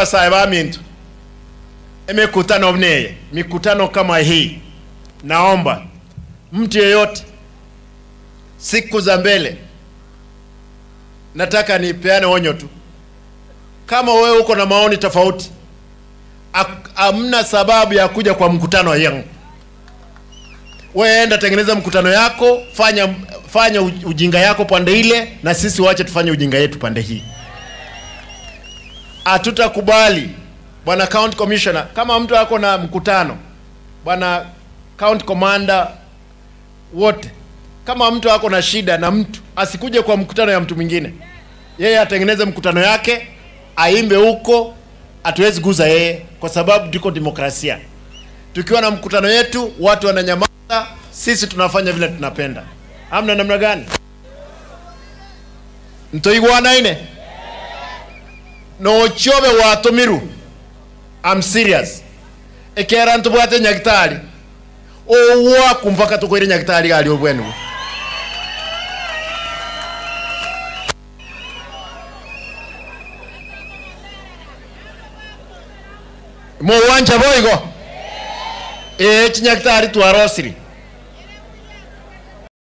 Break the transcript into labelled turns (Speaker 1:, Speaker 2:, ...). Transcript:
Speaker 1: Wasaiba mintu mikutano kama hii, naomba mtu yeyote siku za mbele, nataka nipeane onyo tu. Kama wewe uko na maoni tofauti, hamna sababu ya kuja kwa mkutano yangu. Wewe enda tengeneza mkutano yako, fanya ujinga yako pande ile, na sisi waache tufanye ujinga yetu pande hii. Hatutakubali. Bwana County Commissioner, kama mtu wako na mkutano, bwana County Commander wote, kama mtu wako na shida na mtu, asikuje kwa mkutano ya mtu mwingine. Yeye atengeneze mkutano yake, aimbe huko, hatuwezi guza yeye kwa sababu tuko demokrasia. Tukiwa na mkutano yetu, watu wananyamaza, sisi tunafanya vile tunapenda. Hamna namna gani? Ntoigwana ine? No chobe watomiru. I'm serious. Ekera ntubwate nyakitali. Owa kumvaka tukwere nyakitali gali obwenu. Mo wanja boigo. Chinyakitali tuarosiri.